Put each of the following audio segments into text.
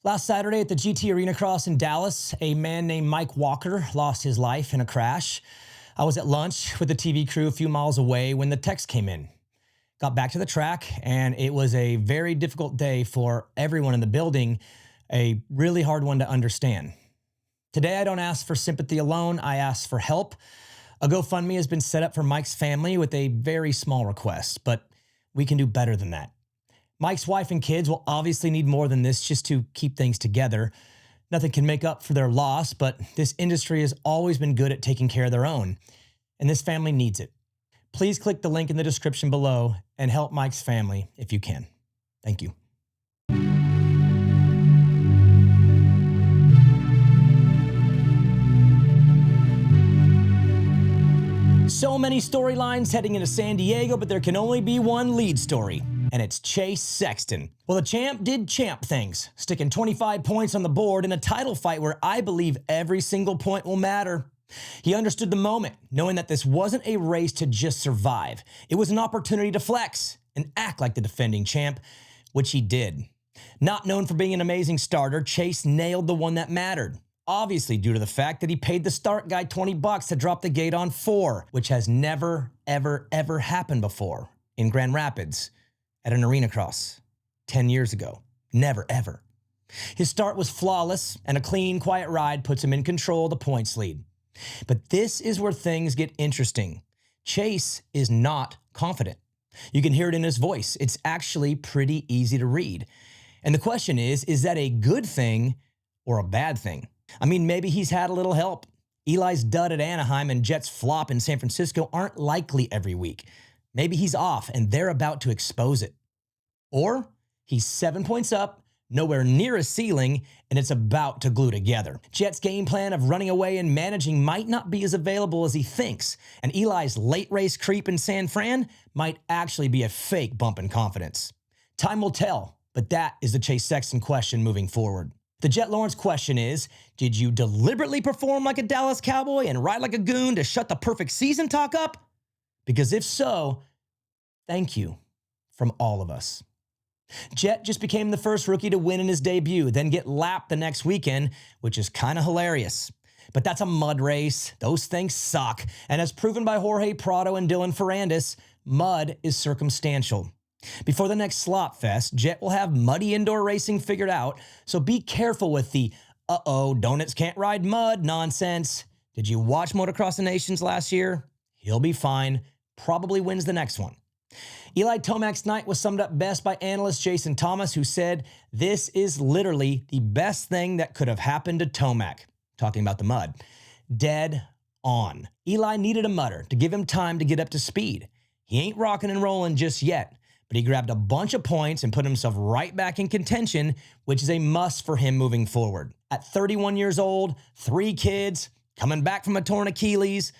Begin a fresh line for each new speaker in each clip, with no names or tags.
Last Saturday at the GT Arena Cross in Dallas, a man named Mike Walker lost his life in a crash. I was at lunch with the TV crew a few miles away when the text came in. Got back to the track, and it was a very difficult day for everyone in the building, a really hard one to understand. Today, I don't ask for sympathy alone, I ask for help. A GoFundMe has been set up for Mike's family with a very small request, but we can do better than that. Mike's wife and kids will obviously need more than this just to keep things together. Nothing can make up for their loss, but this industry has always been good at taking care of their own, and this family needs it. Please click the link in the description below and help Mike's family if you can. Thank you. So many storylines heading into San Diego, but there can only be one lead story, and it's Chase Sexton. Well, the champ did champ things, sticking 25 points on the board in a title fight where I believe every single point will matter. He understood the moment, knowing that this wasn't a race to just survive. It was an opportunity to flex and act like the defending champ, which he did. Not known for being an amazing starter, Chase nailed the one that mattered. Obviously due to the fact that he paid the start guy $20 to drop the gate on 4, which has never, ever happened before in Grand Rapids at an arena cross 10 years ago. Never, ever. His start was flawless, and a clean, quiet ride puts him in control of the points lead. But this is where things get interesting. Chase is not confident. You can hear it in his voice. It's actually pretty easy to read. And the question is that a good thing or a bad thing? I mean, maybe he's had a little help. Eli's dud at Anaheim and Jett's flop in San Francisco aren't likely every week. Maybe he's off and they're about to expose it. Or he's 7 points up, nowhere near a ceiling, and it's about to glue together. Jett's game plan of running away and managing might not be as available as he thinks, and Eli's late race creep in San Fran might actually be a fake bump in confidence. Time will tell, but that is the Chase Sexton question moving forward. The Jett Lawrence question is, did you deliberately perform like a Dallas Cowboy and ride like a goon to shut the perfect season talk up? Because if so, thank you from all of us. Jett just became the first rookie to win in his debut, then get lapped the next weekend, which is kind of hilarious. But that's a mud race. Those things suck. And as proven by Jorge Prado and Dylan Ferrandis, mud is circumstantial. Before the next slop fest, Jett will have muddy indoor racing figured out, so be careful with the donuts can't ride mud nonsense. Did you watch Motocross the Nations last year? He'll be fine. Probably wins the next one. Eli Tomac's night was summed up best by analyst Jason Thomas, who said, "This is literally the best thing that could have happened to Tomac," talking about the mud. Dead on. Eli needed a mudder to give him time to get up to speed. He ain't rocking and rolling just yet, but he grabbed a bunch of points and put himself right back in contention, which is a must for him moving forward. At 31 years old, 3 kids, coming back from a torn Achilles,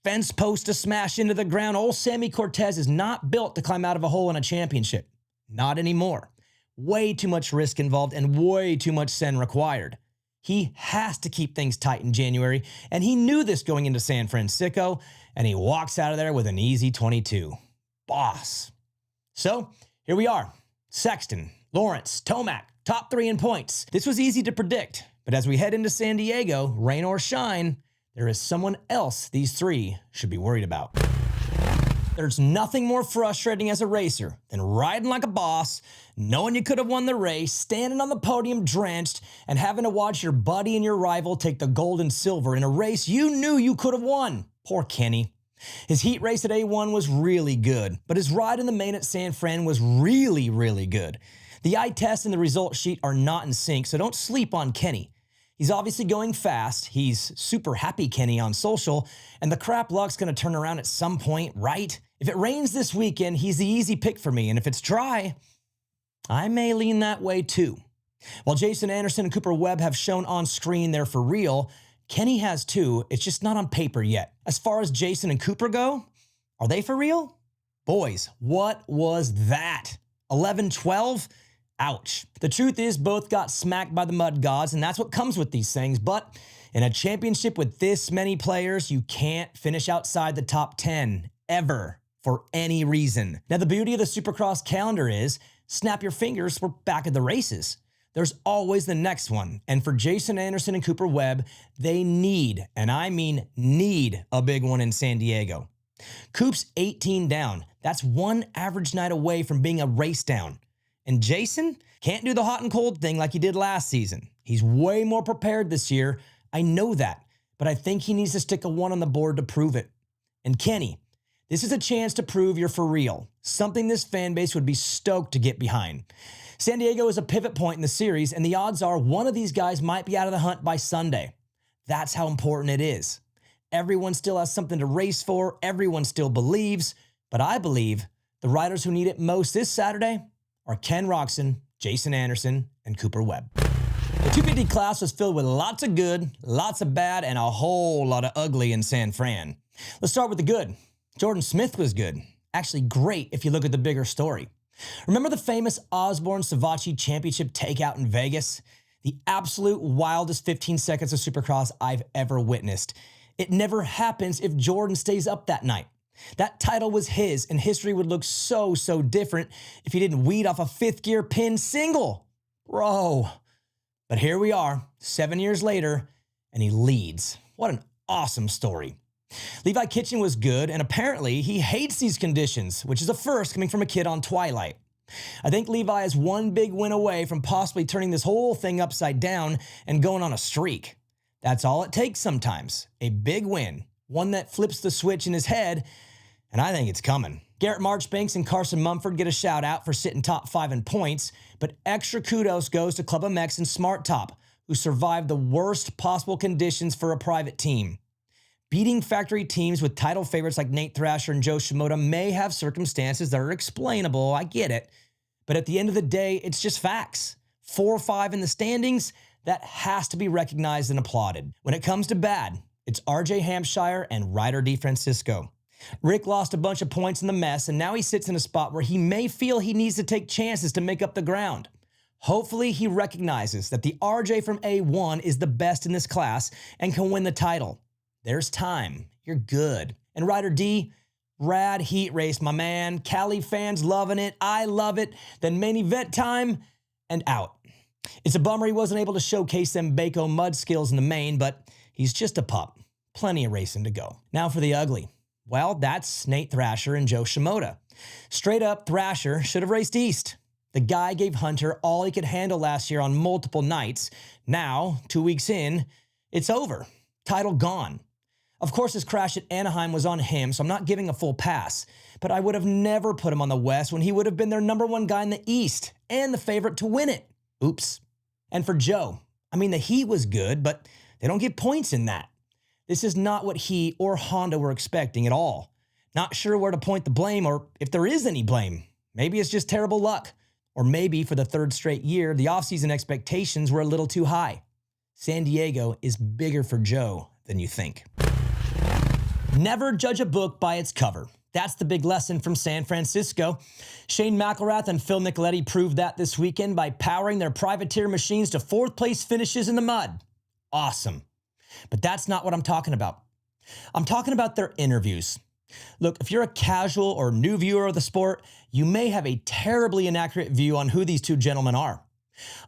fence post to smash into the ground, old Sammy Cortez is not built to climb out of a hole in a championship. Not anymore. Way too much risk involved and way too much sen required. He has to keep things tight in January, and he knew this going into San Francisco, and he walks out of there with an easy 22. Boss. So, here we are. Sexton, Lawrence, Tomac, top 3 in points. This was easy to predict, but as we head into San Diego, rain or shine, there is someone else these 3 should be worried about. There's nothing more frustrating as a racer than riding like a boss, knowing you could have won the race, standing on the podium drenched, and having to watch your buddy and your rival take the gold and silver in a race you knew you could have won. Poor Kenny. His heat race at A1 was really good, but his ride in the main at San Fran was really good. The eye test and the result sheet are not in sync, so don't sleep on Kenny. He's obviously going fast, he's super happy Kenny on social, and the crap luck's gonna turn around at some point, right? If it rains this weekend, he's the easy pick for me, and if it's dry, I may lean that way too. While Jason Anderson and Cooper Webb have shown on screen they're for real, Kenny has too, it's just not on paper yet. As far as Jason and Cooper go, are they for real? Boys, what was that? 11-12? Ouch. The truth is both got smacked by the mud gods, and that's what comes with these things, but in a championship with this many players, you can't finish outside the top 10, ever, for any reason. Now the beauty of the Supercross calendar is, snap your fingers, we're back at the races. there's always the next one. And for Jason Anderson and Cooper Webb, they need, and I mean need, a big one in San Diego. Coop's 18 down. That's one average night away from being a race down. And Jason can't do the hot and cold thing like he did last season. He's way more prepared this year. I know that, but I think he needs to stick a 1 on the board to prove it. And Kenny, this is a chance to prove you're for real, something this fan base would be stoked to get behind. San Diego is a pivot point in the series, and the odds are one of these guys might be out of the hunt by Sunday. That's how important it is. Everyone still has something to race for, everyone still believes, but I believe the riders who need it most this Saturday are Ken Roczen, Jason Anderson, and Cooper Webb. The 250 class was filled with lots of good, lots of bad, and a whole lot of ugly in San Fran. Let's start with the good. Jordan Smith was good. Actually great if you look at the bigger story. Remember the famous Osborne-Savatgy Championship takeout in Vegas? The absolute wildest 15 seconds of Supercross I've ever witnessed. It never happens if Jordan stays up that night. That title was his, and history would look so different if he didn't weed off a 5th gear pin single. Bro. But here we are, 7 years later, and he leads. What an awesome story. Levi Kitchen was good, and apparently he hates these conditions, which is a first coming from a kid on Twilight. I think Levi is one big win away from possibly turning this whole thing upside down and going on a streak. That's all it takes sometimes. A big win, one that flips the switch in his head, and I think it's coming. Garrett Marchbanks and Carson Mumford get a shout out for sitting top 5 in points, but extra kudos goes to Club MX and Smart Top, who survived the worst possible conditions for a private team. Beating factory teams with title favorites like Nate Thrasher and Joe Shimoda may have circumstances that are explainable, I get it. But at the end of the day, it's just facts. 4-5 in the standings, that has to be recognized and applauded. When it comes to bad, it's RJ Hampshire and Ryder DeFrancisco. Rick lost a bunch of points in the mess, and now he sits in a spot where he may feel he needs to take chances to make up the ground. Hopefully he recognizes that the RJ from A1 is the best in this class and can win the title. There's time. You're good. And Ryder D, rad heat race, my man. Cali fans loving it. I love it. Then main event time and out. It's a bummer he wasn't able to showcase them Baco mud skills in the main, but he's just a pup. Plenty of racing to go. Now for the ugly. Well, that's Nate Thrasher and Joe Shimoda. Straight up, Thrasher should have raced east. The guy gave Hunter all he could handle last year on multiple nights. Now, 2 weeks in, it's over. Title gone. Of course, his crash at Anaheim was on him, so I'm not giving a full pass. But I would have never put him on the West when he would have been their #1 guy in the East and the favorite to win it. Oops. And for Joe, I mean, the heat was good, but they don't get points in that. This is not what he or Honda were expecting at all. Not sure where to point the blame or if there is any blame. Maybe it's just terrible luck. Or maybe for the 3rd straight year, the offseason expectations were a little too high. San Diego is bigger for Joe than you think. Never judge a book by its cover. That's the big lesson from San Francisco. Shane McElrath and Phil Nicoletti proved that this weekend by powering their privateer machines to 4th place finishes in the mud. Awesome. But that's not what I'm talking about. I'm talking about their interviews. Look, if you're a casual or new viewer of the sport, you may have a terribly inaccurate view on who these two gentlemen are.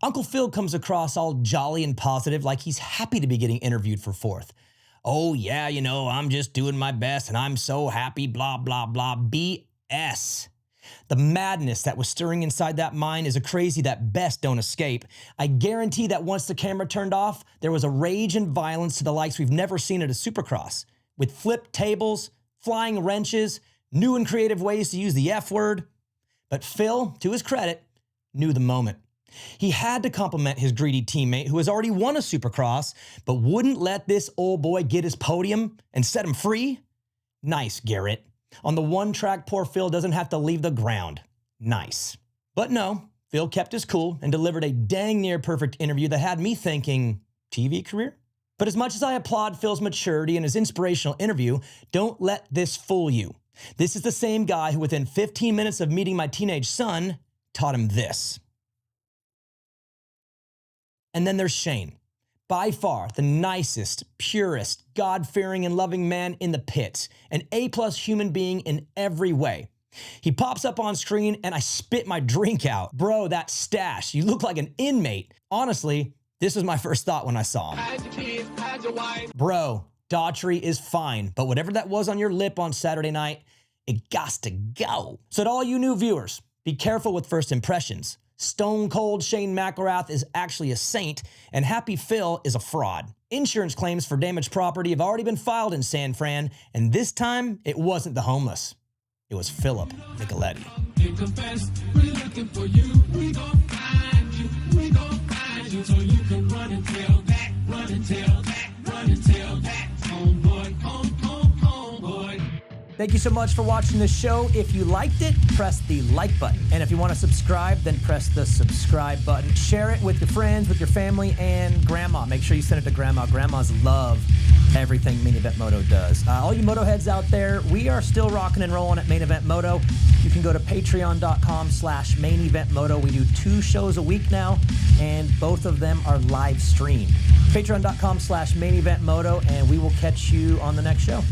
Uncle Phil comes across all jolly and positive like he's happy to be getting interviewed for 4th. Oh yeah, you know, I'm just doing my best and I'm so happy, blah, blah, blah. BS. The madness that was stirring inside that mind is a crazy that best don't escape. I guarantee that once the camera turned off, there was a rage and violence to the likes we've never seen at a Supercross. With flipped tables, flying wrenches, new and creative ways to use the F word. But Phil, to his credit, knew the moment. He had to compliment his greedy teammate who has already won a Supercross, but wouldn't let this old boy get his podium and set him free. Nice, Garrett. On the one track, poor Phil doesn't have to leave the ground. Nice. But no, Phil kept his cool and delivered a dang near perfect interview that had me thinking, TV career? But as much as I applaud Phil's maturity and his inspirational interview, don't let this fool you. This is the same guy who within 15 minutes of meeting my teenage son, taught him this. And then there's Shane, by far the nicest, purest, God-fearing and loving man in the pits, an A+ human being in every way. He pops up on screen and I spit my drink out. Bro, that stash, you look like an inmate. Honestly, this was my first thought when I saw him. Bro, Daughtry is fine, but whatever that was on your lip on Saturday night, it gots to go. So to all you new viewers, be careful with first impressions. Stone Cold Shane McElrath is actually a saint, and Happy Phil is a fraud. Insurance claims for damaged property have already been filed in San Fran, and this time, it wasn't the homeless. It was Philip Nicoletti. So you can run and tell that, run and tell that, run and tell that, homeboy, homeboy. Thank you so much for watching this show. If you liked it, press the like button. And if you want to subscribe, then press the subscribe button. Share it with your friends, with your family, and grandma. Make sure you send it to grandma. Grandmas love everything Main Event Moto does. All you Motoheads out there, we are still rocking and rolling at Main Event Moto. You can go to patreon.com/Main Event Moto. We do 2 shows a week now, and both of them are live streamed. Patreon.com/Main Event Moto, and we will catch you on the next show.